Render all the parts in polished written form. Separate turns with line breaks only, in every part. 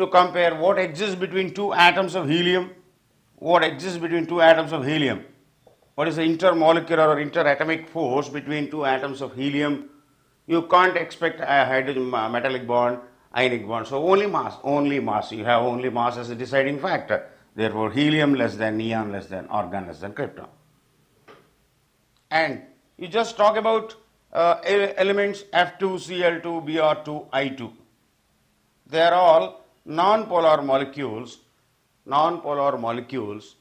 to compare what exists between two atoms of helium. What exists between two atoms of helium? What is the intermolecular or interatomic force between two atoms of helium? You can't expect a hydrogen metallic bond, ionic bond. So only mass, only mass. You have only mass as a deciding factor. Therefore, helium less than, neon less than, argon less than krypton. And you just talk about elements F2, Cl2, Br2, I2. They are all non-polar molecules. Non-polar molecules.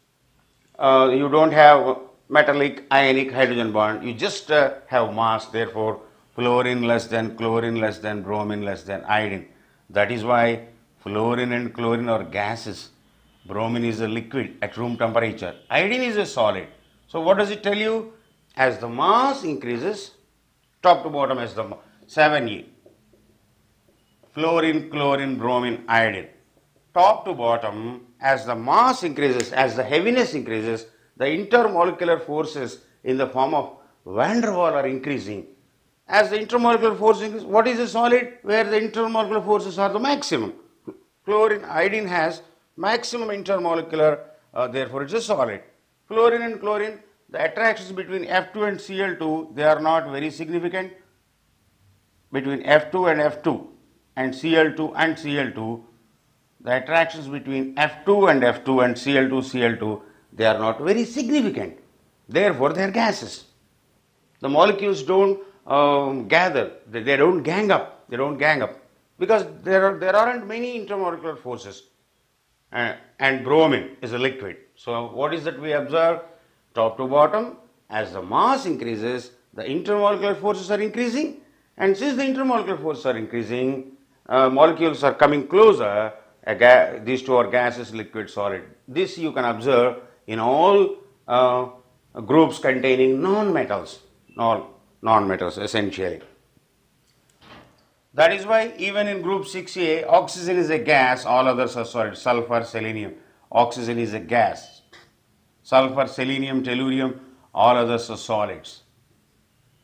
You don't have metallic, ionic, hydrogen bond. You just have mass. Therefore, fluorine less than, chlorine less than, bromine less than, iodine. That is why fluorine and chlorine are gases. Bromine is a liquid at room temperature. Iodine is a solid. So what does it tell you? As the mass increases, top to bottom as the 7E. Fluorine, chlorine, bromine, iodine. Top to bottom, as the mass increases, as the heaviness increases, the intermolecular forces in the form of van der Waal are increasing. As the intermolecular force increases, what is a solid? Where the intermolecular forces are the maximum. Chlorine, iodine has maximum intermolecular, therefore it's a solid. Fluorine and chlorine, the attractions between F2 and Cl2, they are not very significant. Between F2 and F2 and Cl2 and Cl2, the attractions between F2 and F2 and Cl2, they are not very significant. Therefore, they are gases. The molecules don't gather, they don't gang up, because there aren't many intermolecular forces. And bromine is a liquid. So, what is that we observe? Top to bottom, as the mass increases, the intermolecular forces are increasing, and since the intermolecular forces are increasing, molecules are coming closer. These two are gases, liquid, solid. This you can observe in all groups containing non-metals, non-metals essentially. That is why even in group 6A, oxygen is a gas, all others are solid. Sulfur, selenium. Oxygen is a gas. Sulfur, selenium, tellurium, all others are solids.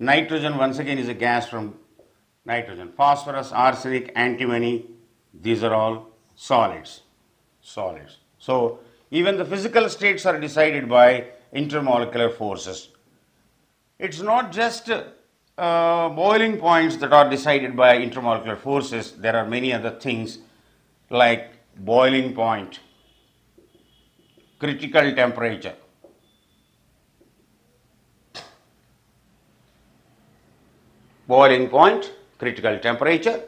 Nitrogen once again is a gas from nitrogen. Phosphorus, arsenic, antimony, these are all solids. So, even the physical states are decided by intermolecular forces. It's not just boiling points that are decided by intermolecular forces. There are many other things like boiling point, critical temperature. Boiling point, critical temperature,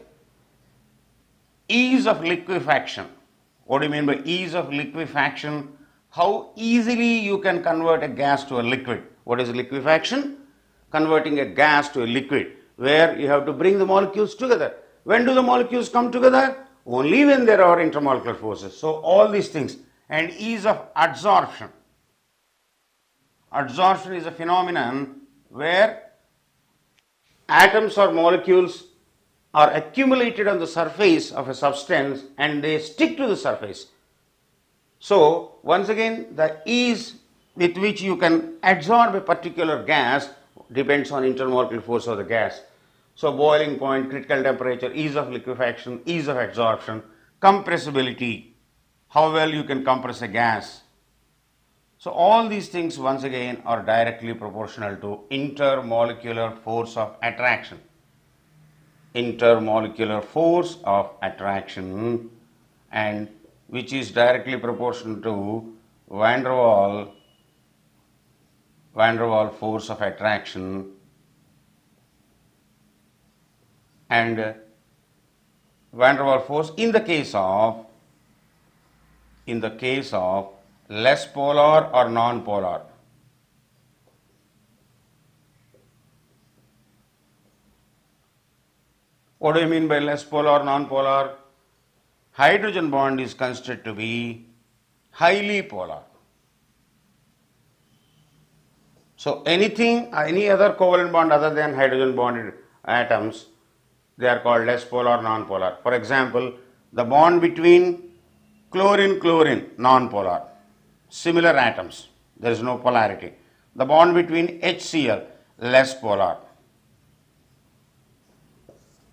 ease of liquefaction. What do you mean by ease of liquefaction? How easily you can convert a gas to a liquid. What is liquefaction? Converting a gas to a liquid, where you have to bring the molecules together. When do the molecules come together? Only when there are intermolecular forces. So all these things. And ease of adsorption. Adsorption is a phenomenon where atoms or molecules are accumulated on the surface of a substance and they stick to the surface. So once again, the ease with which you can adsorb a particular gas depends on intermolecular force of the gas. So boiling point, critical temperature, ease of liquefaction, ease of adsorption, compressibility, how well you can compress a gas. So all these things once again are directly proportional to intermolecular force of attraction. Intermolecular force of attraction, and which is directly proportional to van der Waal force of attraction, and van der Waal force in the case of less polar or non-polar. What do you mean by less polar or non-polar? Hydrogen bond is considered to be highly polar. So any other covalent bond other than hydrogen bonded atoms, they are called less polar or non-polar. For example, the bond between chlorine, non-polar. Similar atoms, there is no polarity. The bond between HCl, less polar.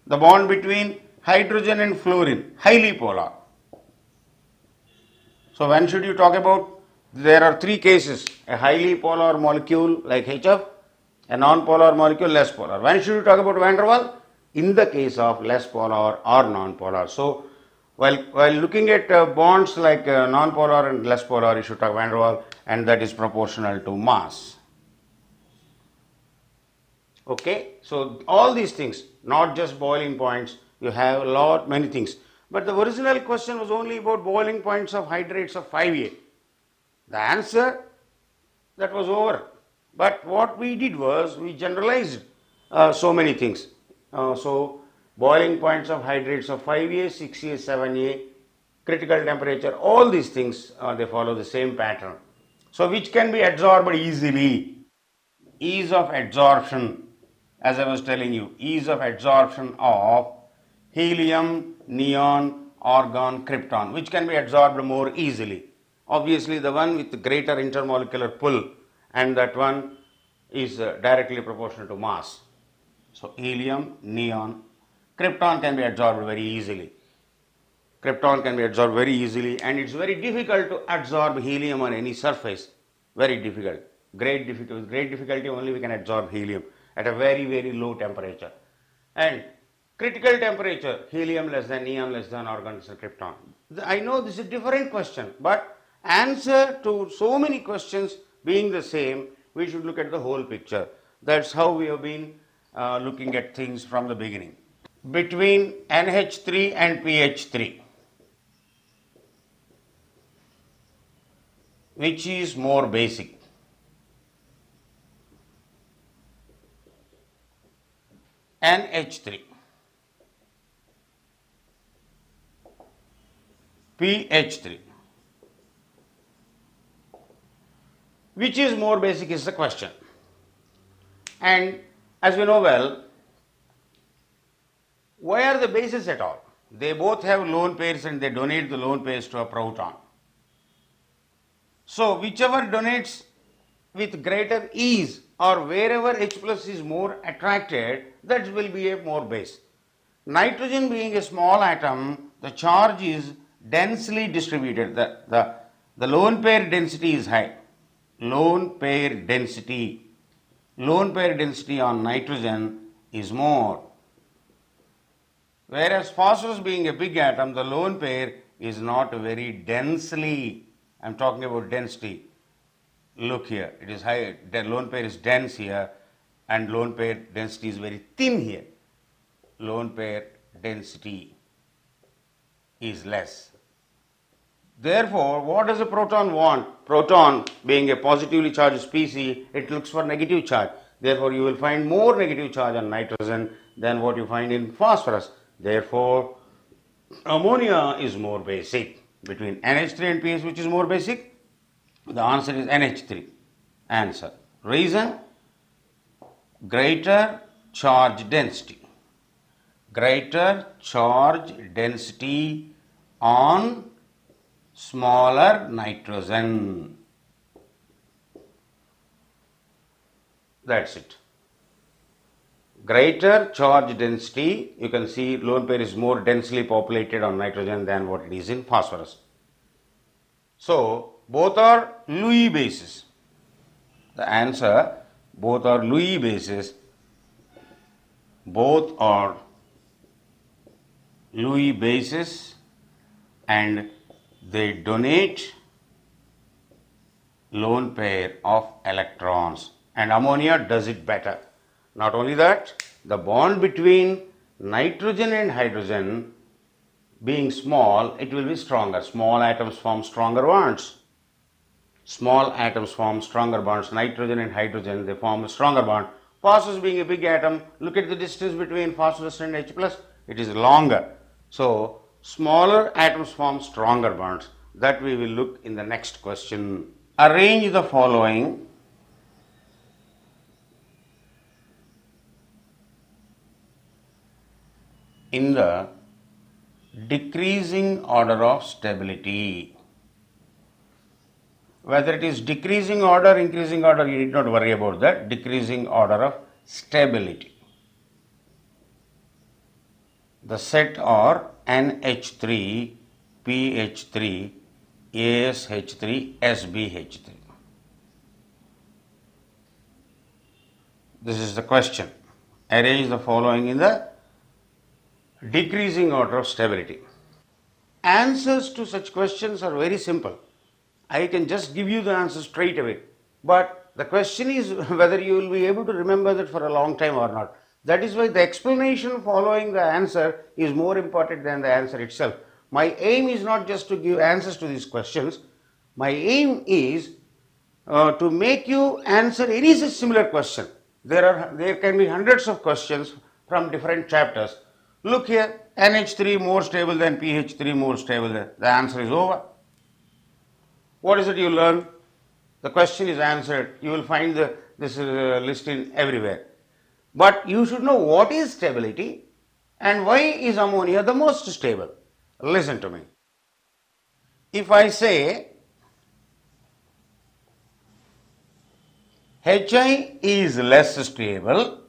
The bond between hydrogen and fluorine, highly polar. So when should you talk about? There are three cases: a highly polar molecule like HF, a non-polar molecule less polar. When should you talk about van der Waal? In the case of less polar or non-polar. So while looking at bonds like non-polar and less polar, you should talk van der Waal, and that is proportional to mass. Okay, so all these things, not just boiling points, you have a lot, many things. But the original question was only about boiling points of hydrates of 5A. The answer, that was over. But what we did was, we generalized so many things. So, boiling points of hydrates of 5A, 6A, 7A, critical temperature, all these things, they follow the same pattern. So, which can be absorbed easily. Ease of absorption, as I was telling you, ease of absorption of helium, neon, argon, krypton, which can be absorbed more easily. Obviously, the one with greater intermolecular pull, and that one is directly proportional to mass. So, helium, neon, krypton can be absorbed very easily. Krypton can be absorbed very easily, and it's very difficult to absorb helium on any surface. Very difficult. Great difficulty only we can absorb helium at a very, very low temperature. And critical temperature, helium less than, neon less than, argon less than, krypton. I know this is a different question, but answer to so many questions being the same, we should look at the whole picture. That's how we have been looking at things from the beginning. Between NH3 and PH3, which is more basic? NH3, PH3. Which is more basic is the question. And as we know well, why are the bases at all? They both have lone pairs and they donate the lone pairs to a proton. So whichever donates with greater ease or wherever H plus is more attracted, that will be a more base. Nitrogen being a small atom, the charge is densely distributed. The lone pair density is high. Lone pair density on nitrogen is more. Whereas phosphorus being a big atom, the lone pair is not very densely, I am talking about density. Look here, it is high, the lone pair is dense here, and lone pair density is very thin here. Lone pair density is less. Therefore, what does a proton want? Proton being a positively charged species, it looks for negative charge. Therefore, you will find more negative charge on nitrogen than what you find in phosphorus. Therefore, ammonia is more basic. Between NH3 and pH, which is more basic? The answer is NH3. Answer. Reason? Greater charge density. Greater charge density on smaller nitrogen. That's it. Greater charge density, you can see lone pair is more densely populated on nitrogen than what it is in phosphorus. So, both are Louis bases. The answer, both are Louis bases. Both are Louis bases and they donate lone pair of electrons, and ammonia does it better. Not only that, the bond between nitrogen and hydrogen being small, it will be stronger. Small atoms form stronger bonds. Small atoms form stronger bonds. Nitrogen and hydrogen, they form a stronger bond. Phosphorus being a big atom, look at the distance between phosphorus and H plus, it is longer. So, smaller atoms form stronger bonds. That we will look in the next question. Arrange the following in the decreasing order of stability. Whether it is decreasing order, increasing order, you need not worry about that. Decreasing order of stability. The set are NH3, PH3, AsH3, SbH3. This is the question. Arrange the following in the decreasing order of stability. Answers to such questions are very simple. I can just give you the answer straight away. But the question is whether you will be able to remember that for a long time or not. That is why the explanation following the answer is more important than the answer itself. My aim is not just to give answers to these questions. My aim is to make you answer any such similar question. There can be hundreds of questions from different chapters. Look here, NH3 more stable than PH3 more stable than. The answer is over. What is it you learn? The question is answered. You will find this list in everywhere. But you should know what is stability and why is ammonia the most stable. Listen to me. If I say HI is less stable,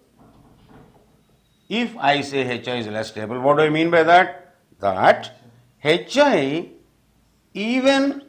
if I say HI is less stable, what do I mean by that? That HI, even